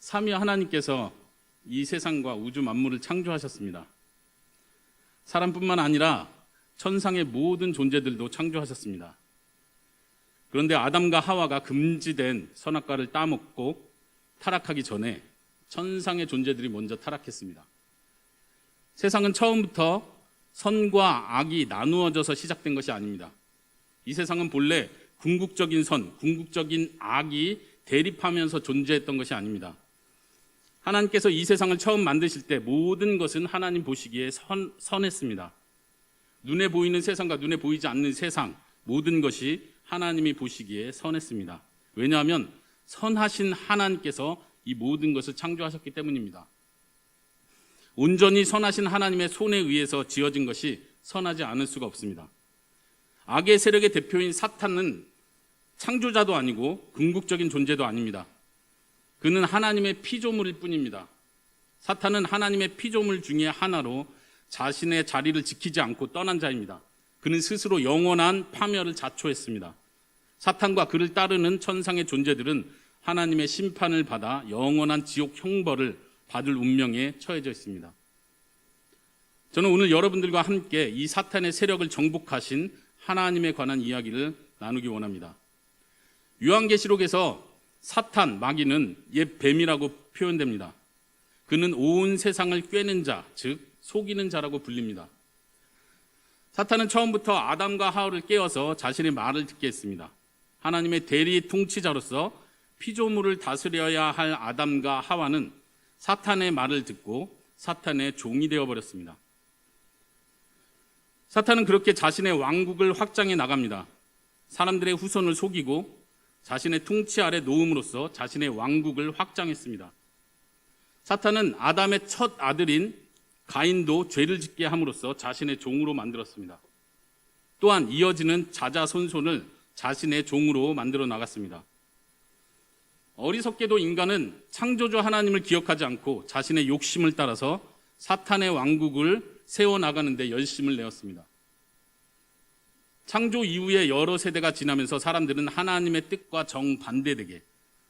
삼위 하나님께서 이 세상과 우주 만물을 창조하셨습니다. 사람뿐만 아니라 천상의 모든 존재들도 창조하셨습니다. 그런데 아담과 하와가 금지된 선악과를 따먹고 타락하기 전에 천상의 존재들이 먼저 타락했습니다. 세상은 처음부터 선과 악이 나누어져서 시작된 것이 아닙니다. 이 세상은 본래 궁극적인 선, 궁극적인 악이 대립하면서 존재했던 것이 아닙니다. 하나님께서 이 세상을 처음 만드실 때 모든 것은 하나님 보시기에 선했습니다. 눈에 보이는 세상과 눈에 보이지 않는 세상, 모든 것이 하나님이 보시기에 선했습니다. 왜냐하면 선하신 하나님께서 이 모든 것을 창조하셨기 때문입니다. 온전히 선하신 하나님의 손에 의해서 지어진 것이 선하지 않을 수가 없습니다. 악의 세력의 대표인 사탄은 창조자도 아니고 궁극적인 존재도 아닙니다. 그는 하나님의 피조물일 뿐입니다. 사탄은 하나님의 피조물 중에 하나로 자신의 자리를 지키지 않고 떠난 자입니다. 그는 스스로 영원한 파멸을 자초했습니다. 사탄과 그를 따르는 천상의 존재들은 하나님의 심판을 받아 영원한 지옥 형벌을 받을 운명에 처해져 있습니다. 저는 오늘 여러분들과 함께 이 사탄의 세력을 정복하신 하나님에 관한 이야기를 나누기 원합니다. 요한계시록에서 사탄, 마귀는 옛 뱀이라고 표현됩니다. 그는 온 세상을 꿰는 자, 즉 속이는 자라고 불립니다. 사탄은 처음부터 아담과 하와를 깨워서 자신의 말을 듣게 했습니다. 하나님의 대리 통치자로서 피조물을 다스려야 할 아담과 하와는 사탄의 말을 듣고 사탄의 종이 되어버렸습니다. 사탄은 그렇게 자신의 왕국을 확장해 나갑니다. 사람들의 후손을 속이고 자신의 통치 아래 놓음으로써 자신의 왕국을 확장했습니다. 사탄은 아담의 첫 아들인 가인도 죄를 짓게 함으로써 자신의 종으로 만들었습니다. 또한 이어지는 자자손손을 자신의 종으로 만들어 나갔습니다. 어리석게도 인간은 창조주 하나님을 기억하지 않고 자신의 욕심을 따라서 사탄의 왕국을 세워나가는 데 열심을 내었습니다. 창조 이후에 여러 세대가 지나면서 사람들은 하나님의 뜻과 정반대되게,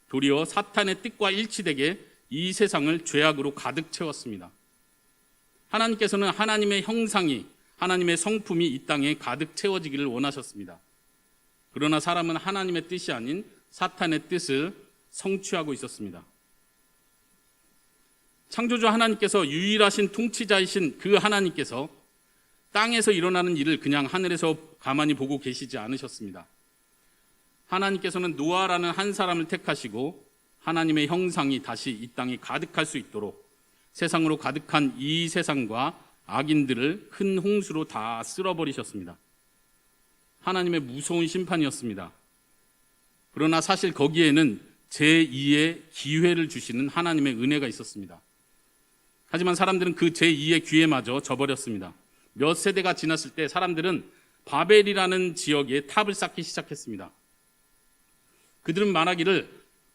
도리어 사탄의 뜻과 일치되게 이 세상을 죄악으로 가득 채웠습니다. 하나님께서는 하나님의 형상이, 하나님의 성품이 이 땅에 가득 채워지기를 원하셨습니다. 그러나 사람은 하나님의 뜻이 아닌 사탄의 뜻을 성취하고 있었습니다. 창조주 하나님께서 유일하신 통치자이신 그 하나님께서 땅에서 일어나는 일을 그냥 하늘에서 가만히 보고 계시지 않으셨습니다. 하나님께서는 노아라는 한 사람을 택하시고 하나님의 형상이 다시 이 땅에 가득할 수 있도록 세상으로 가득한 이 세상과 악인들을 큰 홍수로 다 쓸어버리셨습니다. 하나님의 무서운 심판이었습니다. 그러나 사실 거기에는 제2의 기회를 주시는 하나님의 은혜가 있었습니다. 하지만 사람들은 그 제2의 기회마저 저버렸습니다. 몇 세대가 지났을 때 사람들은 바벨이라는 지역에 탑을 쌓기 시작했습니다. 그들은 말하기를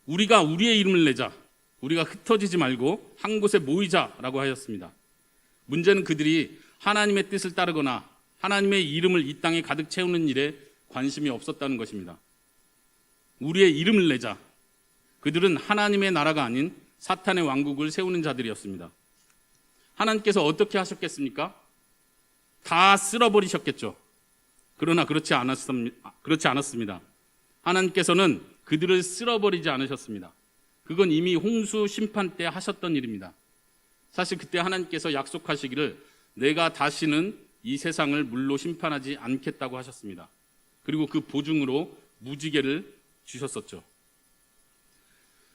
우리가 우리의 이름을 내자, 우리가 흩어지지 말고 한 곳에 모이자라고 하였습니다. 문제는 그들이 하나님의 뜻을 따르거나 하나님의 이름을 이 땅에 가득 채우는 일에 관심이 없었다는 것입니다. 우리의 이름을 내자. 그들은 하나님의 나라가 아닌 사탄의 왕국을 세우는 자들이었습니다. 하나님께서 어떻게 하셨겠습니까? 다 쓸어버리셨겠죠. 그러나 그렇지 않았습니다. 하나님께서는 그들을 쓸어버리지 않으셨습니다. 그건 이미 홍수 심판 때 하셨던 일입니다. 사실 그때 하나님께서 약속하시기를 내가 다시는 이 세상을 물로 심판하지 않겠다고 하셨습니다. 그리고 그 보증으로 무지개를 주셨었죠.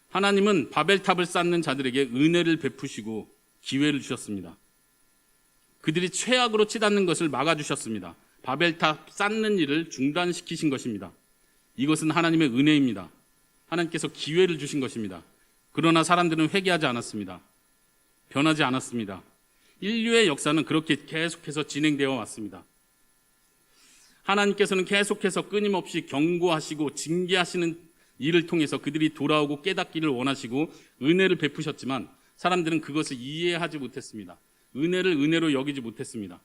하나님은 바벨탑을 쌓는 자들에게 은혜를 베푸시고 기회를 주셨습니다. 그들이 최악으로 치닫는 것을 막아주셨습니다. 바벨탑 쌓는 일을 중단시키신 것입니다. 이것은 하나님의 은혜입니다. 하나님께서 기회를 주신 것입니다. 그러나 사람들은 회개하지 않았습니다. 변하지 않았습니다. 인류의 역사는 그렇게 계속해서 진행되어 왔습니다. 하나님께서는 계속해서 끊임없이 경고하시고 징계하시는 일을 통해서 그들이 돌아오고 깨닫기를 원하시고 은혜를 베푸셨지만 사람들은 그것을 이해하지 못했습니다. 은혜를 은혜로 여기지 못했습니다.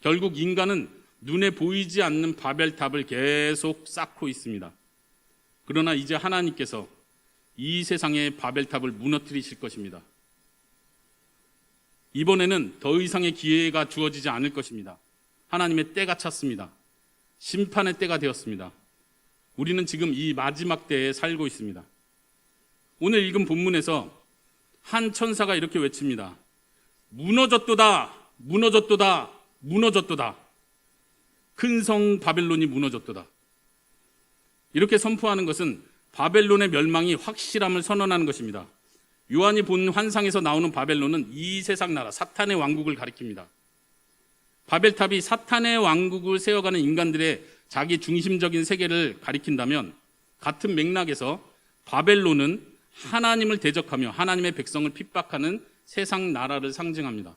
결국 인간은 눈에 보이지 않는 바벨탑을 계속 쌓고 있습니다. 그러나 이제 하나님께서 이 세상의 바벨탑을 무너뜨리실 것입니다. 이번에는 더 이상의 기회가 주어지지 않을 것입니다. 하나님의 때가 찼습니다. 심판의 때가 되었습니다. 우리는 지금 이 마지막 때에 살고 있습니다. 오늘 읽은 본문에서 한 천사가 이렇게 외칩니다. 무너졌도다, 무너졌도다, 무너졌도다. 큰 성 바벨론이 무너졌도다. 이렇게 선포하는 것은 바벨론의 멸망이 확실함을 선언하는 것입니다. 요한이 본 환상에서 나오는 바벨론은 이 세상 나라 사탄의 왕국을 가리킵니다. 바벨탑이 사탄의 왕국을 세워가는 인간들의 자기 중심적인 세계를 가리킨다면, 같은 맥락에서 바벨론은 하나님을 대적하며 하나님의 백성을 핍박하는 세상 나라를 상징합니다.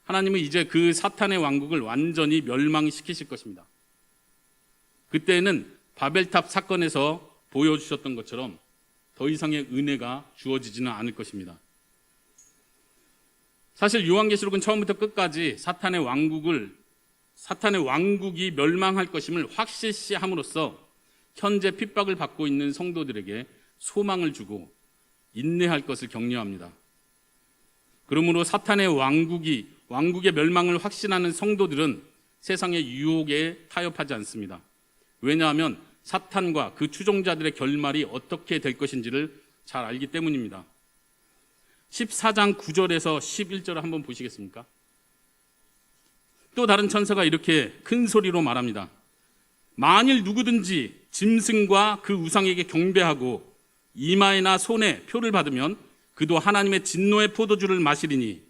하나님은 이제 그 사탄의 왕국을 완전히 멸망시키실 것입니다. 그때는 바벨탑 사건에서 보여주셨던 것처럼 더 이상의 은혜가 주어지지는 않을 것입니다. 사실 요한계시록은 처음부터 끝까지 사탄의 왕국이 멸망할 것임을 확실시함으로써 현재 핍박을 받고 있는 성도들에게 소망을 주고 인내할 것을 격려합니다. 그러므로 사탄의 왕국의 멸망을 확신하는 성도들은 세상의 유혹에 타협하지 않습니다. 왜냐하면 사탄과 그 추종자들의 결말이 어떻게 될 것인지를 잘 알기 때문입니다. 14장 9절에서 11절을 한번 보시겠습니까? 또 다른 천사가 이렇게 큰 소리로 말합니다. 만일 누구든지 짐승과 그 우상에게 경배하고 이마에나 손에 표를 받으면 그도 하나님의 진노의 포도주를 마시리니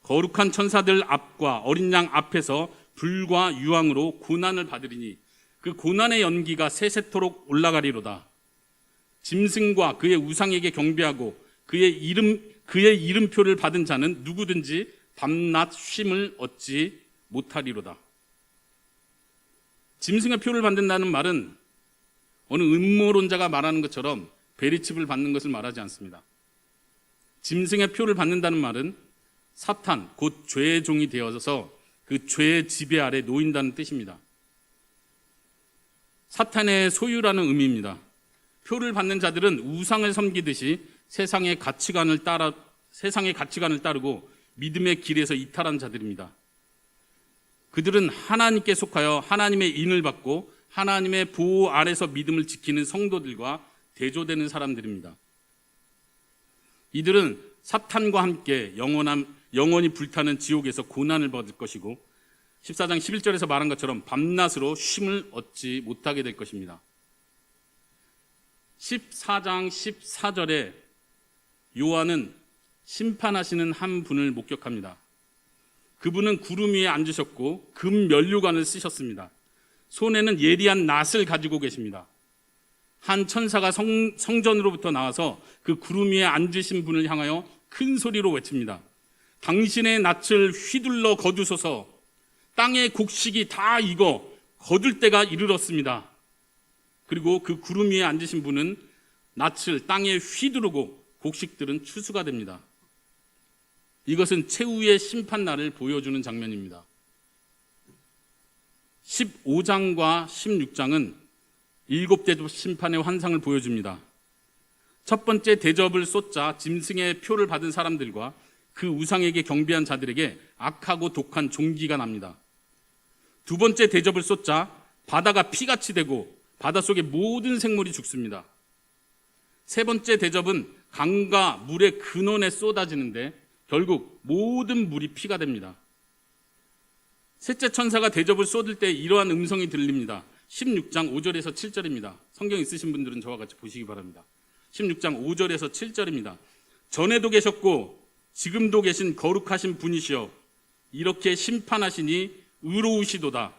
거룩한 천사들 앞과 어린 양 앞에서 불과 유황으로 고난을 받으리니 그 고난의 연기가 세세토록 올라가리로다. 짐승과 그의 우상에게 경배하고 그의 이름표를 받은 자는 누구든지 밤낮 쉼을 얻지 못하리로다. 짐승의 표를 받는다는 말은 어느 음모론자가 말하는 것처럼 베리칩을 받는 것을 말하지 않습니다. 짐승의 표를 받는다는 말은 사탄, 곧 죄의 종이 되어서 그 죄의 지배 아래 놓인다는 뜻입니다. 사탄의 소유라는 의미입니다. 표를 받는 자들은 우상을 섬기듯이 세상의 가치관을 따르고 믿음의 길에서 이탈한 자들입니다. 그들은 하나님께 속하여 하나님의 인을 받고 하나님의 보호 아래서 믿음을 지키는 성도들과 대조되는 사람들입니다. 이들은 사탄과 함께 영원히 불타는 지옥에서 고난을 받을 것이고 14장 11절에서 말한 것처럼 밤낮으로 쉼을 얻지 못하게 될 것입니다. 14장 14절에 요한은 심판하시는 한 분을 목격합니다. 그분은 구름 위에 앉으셨고 금 면류관을 쓰셨습니다. 손에는 예리한 낫을 가지고 계십니다. 한 천사가 성전으로부터 나와서 그 구름 위에 앉으신 분을 향하여 큰 소리로 외칩니다. 당신의 낫을 휘둘러 거두소서. 땅의 곡식이 다 익어 거둘 때가 이르렀습니다. 그리고 그 구름 위에 앉으신 분은 낫을 땅에 휘두르고 곡식들은 추수가 됩니다. 이것은 최후의 심판날을 보여주는 장면입니다. 15장과 16장은 7대접 심판의 환상을 보여줍니다. 첫 번째 대접을 쏟자 짐승의 표를 받은 사람들과 그 우상에게 경배한 자들에게 악하고 독한 종기가 납니다. 두 번째 대접을 쏟자 바다가 피같이 되고 바닷속의 모든 생물이 죽습니다. 세 번째 대접은 강과 물의 근원에 쏟아지는데 결국 모든 물이 피가 됩니다. 셋째 천사가 대접을 쏟을 때 이러한 음성이 들립니다. 16장 5절에서 7절입니다. 성경 있으신 분들은 저와 같이 보시기 바랍니다. 16장 5절에서 7절입니다. 전에도 계셨고 지금도 계신 거룩하신 분이시여 이렇게 심판하시니 의로우시도다.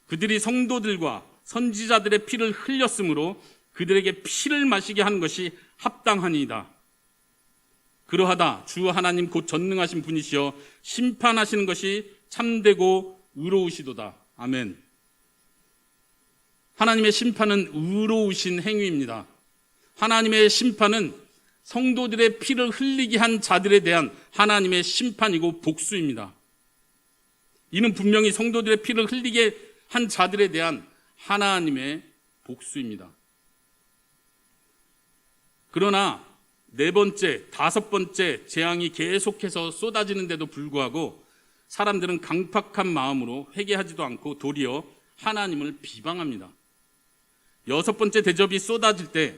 그들이 성도들과 선지자들의 피를 흘렸으므로 그들에게 피를 마시게 하는 것이 합당하니이다. 그러하다 주 하나님 곧 전능하신 분이시여 심판하시는 것이 참되고 의로우시도다. 아멘. 하나님의 심판은 의로우신 행위입니다. 하나님의 심판은 성도들의 피를 흘리게 한 자들에 대한 하나님의 심판이고 복수입니다. 이는 분명히 성도들의 피를 흘리게 한 자들에 대한 하나님의 복수입니다. 그러나 네 번째, 다섯 번째 재앙이 계속해서 쏟아지는데도 불구하고 사람들은 강팍한 마음으로 회개하지도 않고 도리어 하나님을 비방합니다. 여섯 번째 대접이 쏟아질 때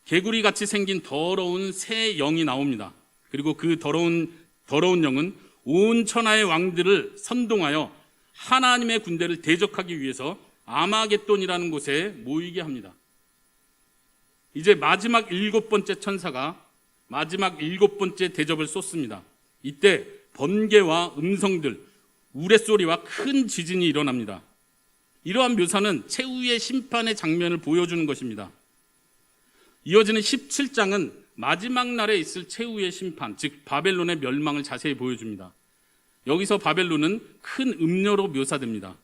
개구리같이 생긴 더러운 새 영이 나옵니다. 그리고 그 더러운 영은 온 천하의 왕들을 선동하여 하나님의 군대를 대적하기 위해서 아마겟돈이라는 곳에 모이게 합니다. 이제 마지막 일곱 번째 천사가 마지막 일곱 번째 대접을 쏟습니다. 이때 번개와 음성들, 우레소리와 큰 지진이 일어납니다. 이러한 묘사는 최후의 심판의 장면을 보여주는 것입니다. 이어지는 17장은 마지막 날에 있을 최후의 심판, 즉 바벨론의 멸망을 자세히 보여줍니다. 여기서 바벨론은 큰 음녀로 묘사됩니다.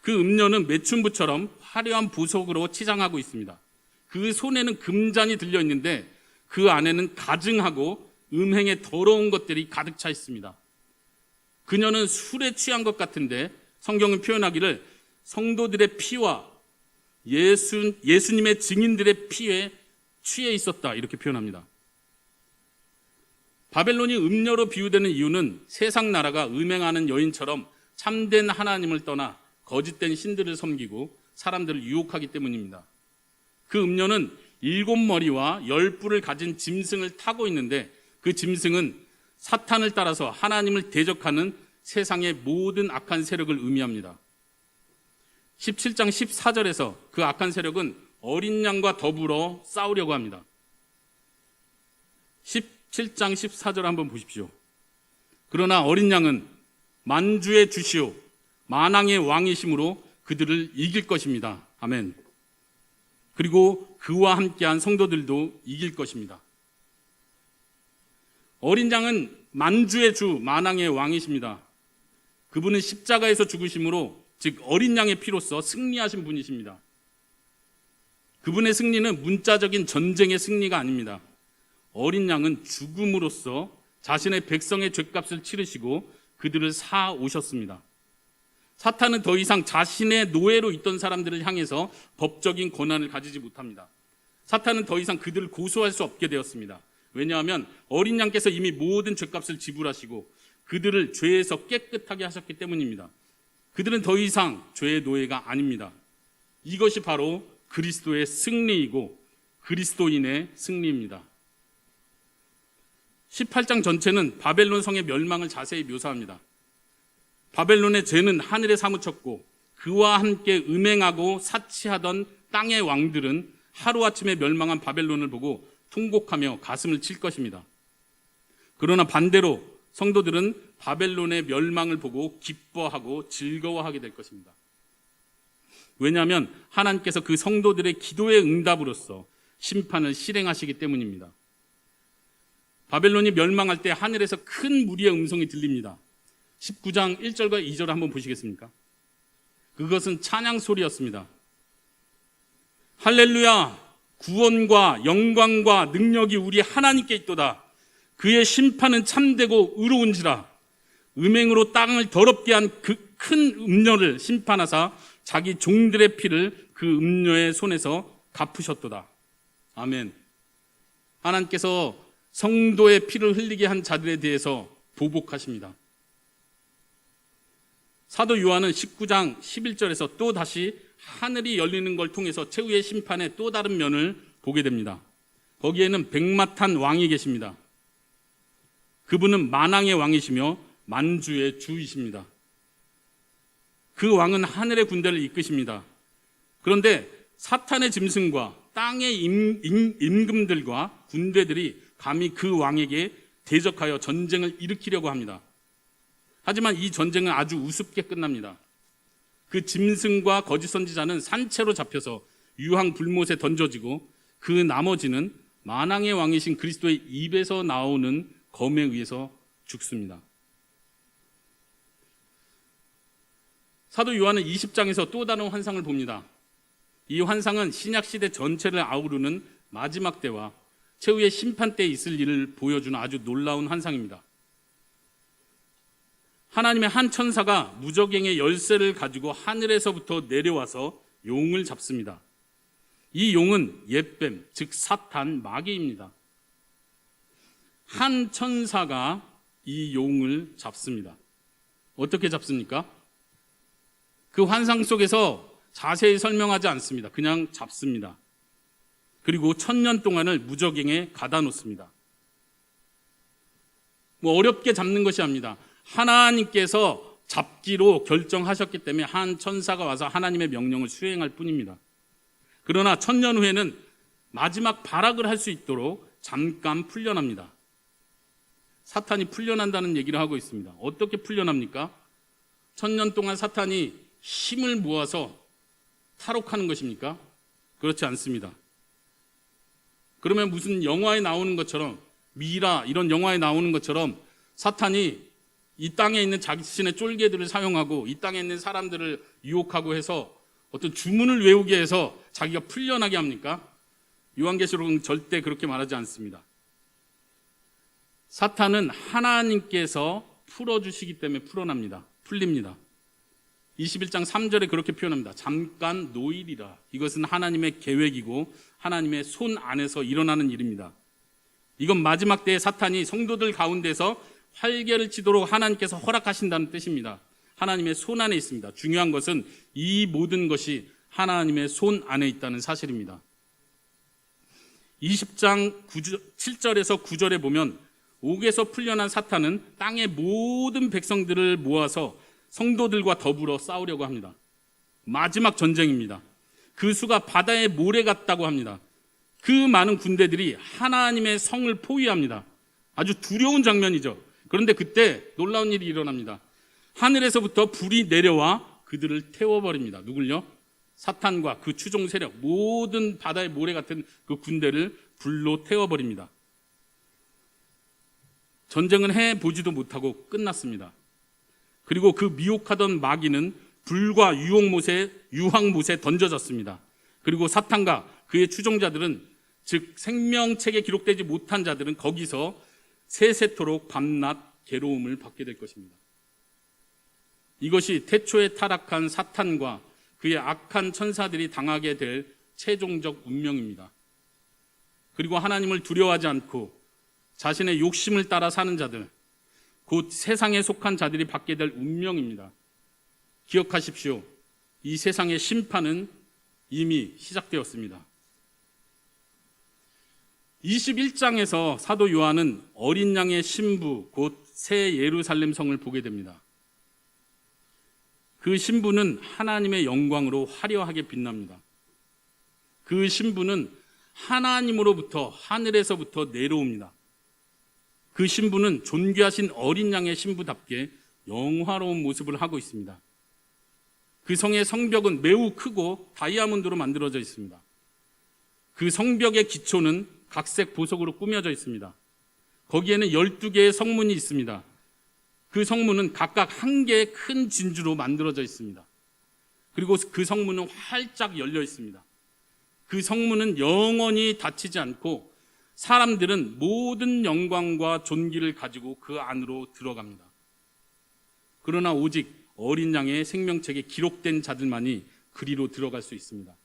그 음녀는 매춘부처럼 화려한 보석으로 치장하고 있습니다. 그 손에는 금잔이 들려 있는데 그 안에는 가증하고 음행의 더러운 것들이 가득 차 있습니다. 그녀는 술에 취한 것 같은데 성경은 표현하기를 성도들의 피와 예수님의 증인들의 피에 취해 있었다 이렇게 표현합니다. 바벨론이 음녀로 비유되는 이유는 세상 나라가 음행하는 여인처럼 참된 하나님을 떠나 거짓된 신들을 섬기고 사람들을 유혹하기 때문입니다. 그 음녀는 7머리와 10뿔을 가진 짐승을 타고 있는데 그 짐승은 사탄을 따라서 하나님을 대적하는 세상의 모든 악한 세력을 의미합니다. 17장 14절에서 그 악한 세력은 어린 양과 더불어 싸우려고 합니다. 17장 14절 한번 보십시오. 그러나 어린 양은 만주의 주시오 만왕의 왕이심으로 그들을 이길 것입니다. 아멘. 그리고 그와 함께한 성도들도 이길 것입니다. 어린 양은 만주의 주 만왕의 왕이십니다. 그분은 십자가에서 죽으심으로 즉 어린 양의 피로써 승리하신 분이십니다. 그분의 승리는 문자적인 전쟁의 승리가 아닙니다. 어린 양은 죽음으로써 자신의 백성의 죗값을 치르시고 그들을 사 오셨습니다. 사탄은 더 이상 자신의 노예로 있던 사람들을 향해서 법적인 권한을 가지지 못합니다. 사탄은 더 이상 그들을 고소할 수 없게 되었습니다. 왜냐하면 어린 양께서 이미 모든 죗값을 지불하시고 그들을 죄에서 깨끗하게 하셨기 때문입니다. 그들은 더 이상 죄의 노예가 아닙니다. 이것이 바로 그리스도의 승리이고 그리스도인의 승리입니다. 18장 전체는 바벨론 성의 멸망을 자세히 묘사합니다. 바벨론의 죄는 하늘에 사무쳤고 그와 함께 음행하고 사치하던 땅의 왕들은 하루아침에 멸망한 바벨론을 보고 통곡하며 가슴을 칠 것입니다. 그러나 반대로 성도들은 바벨론의 멸망을 보고 기뻐하고 즐거워하게 될 것입니다. 왜냐하면 하나님께서 그 성도들의 기도의 응답으로서 심판을 실행하시기 때문입니다. 바벨론이 멸망할 때 하늘에서 큰 무리의 음성이 들립니다. 19장 1절과 2절을 한번 보시겠습니까? 그것은 찬양 소리였습니다. 할렐루야! 구원과 영광과 능력이 우리 하나님께 있도다. 그의 심판은 참되고 의로운지라. 음행으로 땅을 더럽게 한 그 큰 음녀를 심판하사 자기 종들의 피를 그 음녀의 손에서 갚으셨도다. 아멘. 하나님께서 성도의 피를 흘리게 한 자들에 대해서 보복하십니다. 사도 요한은 19장 11절에서 또 다시 하늘이 열리는 걸 통해서 최후의 심판의 또 다른 면을 보게 됩니다. 거기에는 백마탄 왕이 계십니다. 그분은 만왕의 왕이시며 만주의 주이십니다. 그 왕은 하늘의 군대를 이끄십니다. 그런데 사탄의 짐승과 땅의 임금들과 군대들이 감히 그 왕에게 대적하여 전쟁을 일으키려고 합니다. 하지만 이 전쟁은 아주 우습게 끝납니다. 그 짐승과 거짓 선지자는 산채로 잡혀서 유황 불못에 던져지고 그 나머지는 만왕의 왕이신 그리스도의 입에서 나오는 검에 의해서 죽습니다. 사도 요한은 20장에서 또 다른 환상을 봅니다. 이 환상은 신약시대 전체를 아우르는 마지막 때와 최후의 심판 때에 있을 일을 보여주는 아주 놀라운 환상입니다. 하나님의 한 천사가 무저갱의 열쇠를 가지고 하늘에서부터 내려와서 용을 잡습니다. 이 용은 옛뱀, 즉 사탄, 마귀입니다. 한 천사가 이 용을 잡습니다. 어떻게 잡습니까? 그 환상 속에서 자세히 설명하지 않습니다. 그냥 잡습니다. 그리고 1000년 동안을 무적행에 가다 놓습니다. 어렵게 잡는 것이 아닙니다. 하나님께서 잡기로 결정하셨기 때문에 한 천사가 와서 하나님의 명령을 수행할 뿐입니다. 그러나 1000년 후에는 마지막 발악을 할 수 있도록 잠깐 풀려납니다. 사탄이 풀려난다는 얘기를 하고 있습니다. 어떻게 풀려납니까? 1000년 동안 사탄이 힘을 모아서 탈옥하는 것입니까? 그렇지 않습니다. 그러면 무슨 영화에 나오는 것처럼, 미라 이런 영화에 나오는 것처럼 사탄이 이 땅에 있는 자신의 쫄개들을 사용하고 이 땅에 있는 사람들을 유혹하고 해서 어떤 주문을 외우게 해서 자기가 풀려나게 합니까? 요한계시록은 절대 그렇게 말하지 않습니다. 사탄은 하나님께서 풀어주시기 때문에 풀립니다. 21장 3절에 그렇게 표현합니다. 잠깐 노일이라. 이것은 하나님의 계획이고 하나님의 손 안에서 일어나는 일입니다. 이건 마지막 때에 사탄이 성도들 가운데서 활개를 치도록 하나님께서 허락하신다는 뜻입니다. 하나님의 손 안에 있습니다. 중요한 것은 이 모든 것이 하나님의 손 안에 있다는 사실입니다. 20장 7절에서 9절에 보면 옥에서 풀려난 사탄은 땅의 모든 백성들을 모아서 성도들과 더불어 싸우려고 합니다. 마지막 전쟁입니다. 그 수가 바다의 모래 같다고 합니다. 그 많은 군대들이 하나님의 성을 포위합니다. 아주 두려운 장면이죠. 그런데 그때 놀라운 일이 일어납니다. 하늘에서부터 불이 내려와 그들을 태워버립니다. 누굴요? 사탄과 그 추종 세력, 모든 바다의 모래 같은 그 군대를 불로 태워버립니다. 전쟁은 해보지도 못하고 끝났습니다. 그리고 그 미혹하던 마귀는 불과 유황못에 던져졌습니다. 그리고 사탄과 그의 추종자들은, 즉 생명책에 기록되지 못한 자들은 거기서 세세토록 밤낮 괴로움을 받게 될 것입니다. 이것이 태초에 타락한 사탄과 그의 악한 천사들이 당하게 될 최종적 운명입니다. 그리고 하나님을 두려워하지 않고 자신의 욕심을 따라 사는 자들, 곧 세상에 속한 자들이 받게 될 운명입니다. 기억하십시오. 이 세상의 심판은 이미 시작되었습니다. 21장에서 사도 요한은 어린 양의 신부, 곧 새 예루살렘 성을 보게 됩니다. 그 신부는 하나님의 영광으로 화려하게 빛납니다. 그 신부는 하나님으로부터, 하늘에서부터 내려옵니다. 그 신부는 존귀하신 어린 양의 신부답게 영화로운 모습을 하고 있습니다. 그 성의 성벽은 매우 크고 다이아몬드로 만들어져 있습니다. 그 성벽의 기초는 각색 보석으로 꾸며져 있습니다. 거기에는 12개의 성문이 있습니다. 그 성문은 각각 한 개의 큰 진주로 만들어져 있습니다. 그리고 그 성문은 활짝 열려 있습니다. 그 성문은 영원히 닫히지 않고 사람들은 모든 영광과 존귀를 가지고 그 안으로 들어갑니다. 그러나 오직 어린 양의 생명책에 기록된 자들만이 그리로 들어갈 수 있습니다.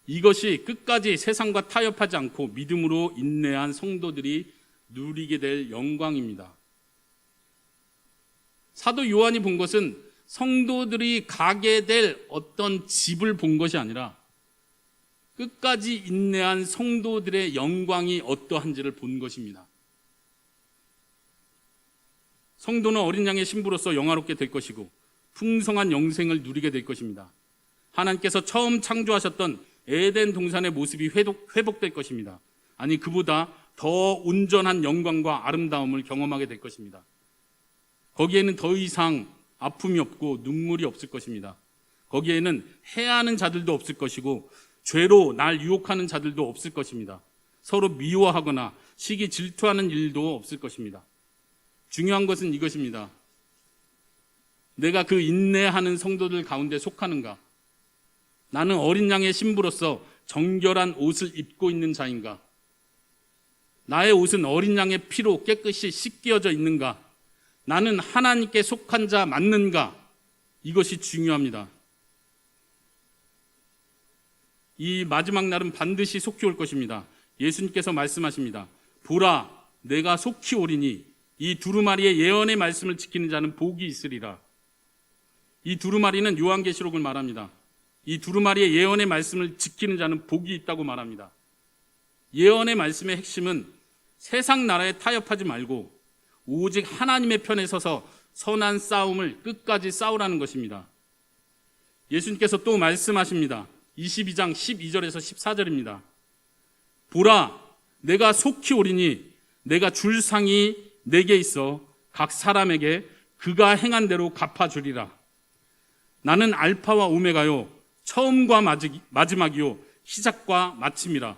이것이 끝까지 세상과 타협하지 않고 믿음으로 인내한 성도들이 누리게 될 영광입니다. 사도 요한이 본 것은 성도들이 가게 될 어떤 집을 본 것이 아니라 끝까지 인내한 성도들의 영광이 어떠한지를 본 것입니다. 성도는 어린 양의 신부로서 영화롭게 될 것이고 풍성한 영생을 누리게 될 것입니다. 하나님께서 처음 창조하셨던 에덴 동산의 모습이 회복될 것입니다. 아니, 그보다 더 온전한 영광과 아름다움을 경험하게 될 것입니다. 거기에는 더 이상 아픔이 없고 눈물이 없을 것입니다. 거기에는 해하는 자들도 없을 것이고 죄로 날 유혹하는 자들도 없을 것입니다. 서로 미워하거나 시기 질투하는 일도 없을 것입니다. 중요한 것은 이것입니다. 내가 그 인내하는 성도들 가운데 속하는가? 나는 어린 양의 신부로서 정결한 옷을 입고 있는 자인가? 나의 옷은 어린 양의 피로 깨끗이 씻겨져 있는가? 나는 하나님께 속한 자 맞는가? 이것이 중요합니다. 이 마지막 날은 반드시 속히 올 것입니다. 예수님께서 말씀하십니다. 보라, 내가 속히 오리니 이 두루마리의 예언의 말씀을 지키는 자는 복이 있으리라. 이 두루마리는 요한계시록을 말합니다. 이 두루마리의 예언의 말씀을 지키는 자는 복이 있다고 말합니다. 예언의 말씀의 핵심은 세상 나라에 타협하지 말고 오직 하나님의 편에 서서 선한 싸움을 끝까지 싸우라는 것입니다. 예수님께서 또 말씀하십니다. 22장 12절에서 14절입니다. 보라, 내가 속히 오리니 내가 줄 상이 내게 있어 각 사람에게 그가 행한 대로 갚아주리라. 나는 알파와 오메가요, 처음과 마지막이요, 시작과 마침이라.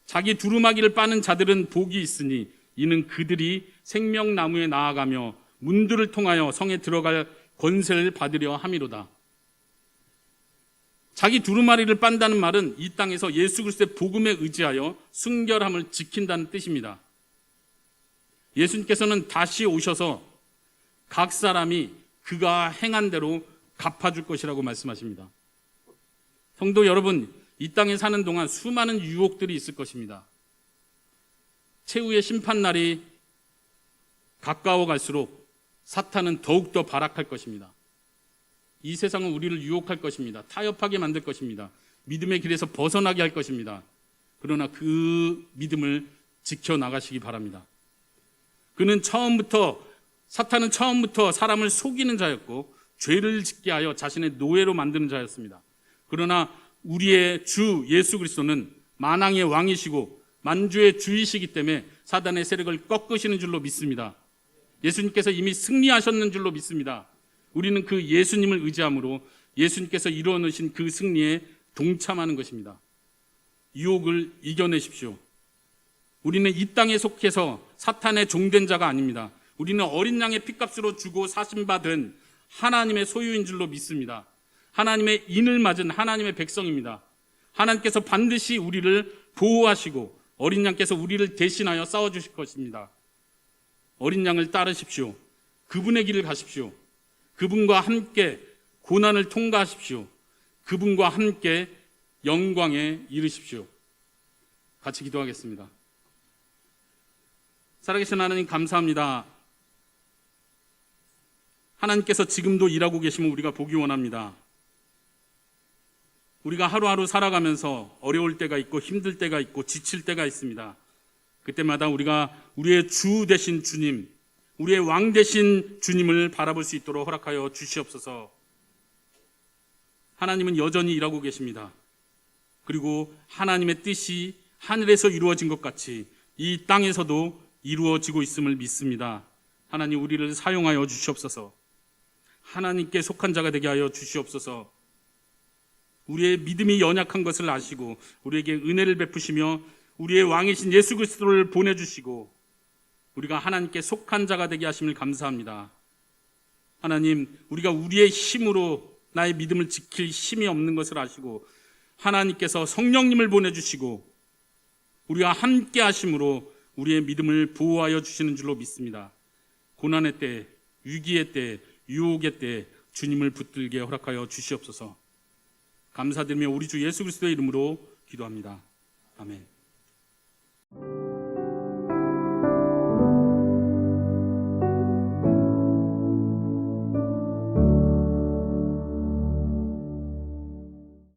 자기 두루마기를 빠는 자들은 복이 있으니 이는 그들이 생명나무에 나아가며 문들을 통하여 성에 들어갈 권세를 받으려 함이로다. 자기 두루마리를 빤다는 말은 이 땅에서 예수 그리스도의 복음에 의지하여 순결함을 지킨다는 뜻입니다. 예수님께서는 다시 오셔서 각 사람이 그가 행한 대로 갚아줄 것이라고 말씀하십니다. 성도 여러분, 이 땅에 사는 동안 수많은 유혹들이 있을 것입니다. 최후의 심판날이 가까워 갈수록 사탄은 더욱더 발악할 것입니다. 이 세상은 우리를 유혹할 것입니다. 타협하게 만들 것입니다. 믿음의 길에서 벗어나게 할 것입니다. 그러나 그 믿음을 지켜나가시기 바랍니다. 사탄은 처음부터 사람을 속이는 자였고 죄를 짓게 하여 자신의 노예로 만드는 자였습니다. 그러나 우리의 주 예수 그리스도는 만왕의 왕이시고 만주의 주이시기 때문에 사단의 세력을 꺾으시는 줄로 믿습니다. 예수님께서 이미 승리하셨는 줄로 믿습니다. 우리는 그 예수님을 의지함으로 예수님께서 이루어 놓으신 그 승리에 동참하는 것입니다. 유혹을 이겨내십시오. 우리는 이 땅에 속해서 사탄의 종된 자가 아닙니다. 우리는 어린 양의 피값으로 주고 사신받은 하나님의 소유인 줄로 믿습니다. 하나님의 인을 맞은 하나님의 백성입니다. 하나님께서 반드시 우리를 보호하시고 어린 양께서 우리를 대신하여 싸워주실 것입니다. 어린 양을 따르십시오. 그분의 길을 가십시오. 그분과 함께 고난을 통과하십시오. 그분과 함께 영광에 이르십시오. 같이 기도하겠습니다. 살아계신 하나님, 감사합니다. 하나님께서 지금도 일하고 계시면 우리가 보기 원합니다. 우리가 하루하루 살아가면서 어려울 때가 있고 힘들 때가 있고 지칠 때가 있습니다. 그때마다 우리가 우리의 주 되신 주님, 우리의 왕 되신 주님을 바라볼 수 있도록 허락하여 주시옵소서. 하나님은 여전히 일하고 계십니다. 그리고 하나님의 뜻이 하늘에서 이루어진 것 같이 이 땅에서도 이루어지고 있음을 믿습니다. 하나님, 우리를 사용하여 주시옵소서. 하나님께 속한 자가 되게 하여 주시옵소서. 우리의 믿음이 연약한 것을 아시고 우리에게 은혜를 베푸시며 우리의 왕이신 예수 그리스도를 보내주시고 우리가 하나님께 속한 자가 되게 하심을 감사합니다. 하나님, 우리가 우리의 힘으로 나의 믿음을 지킬 힘이 없는 것을 아시고 하나님께서 성령님을 보내주시고 우리와 함께 하심으로 우리의 믿음을 보호하여 주시는 줄로 믿습니다. 고난의 때, 위기의 때, 유혹의 때 주님을 붙들게 허락하여 주시옵소서. 감사드리며 우리 주 예수 그리스도의 이름으로 기도합니다. 아멘.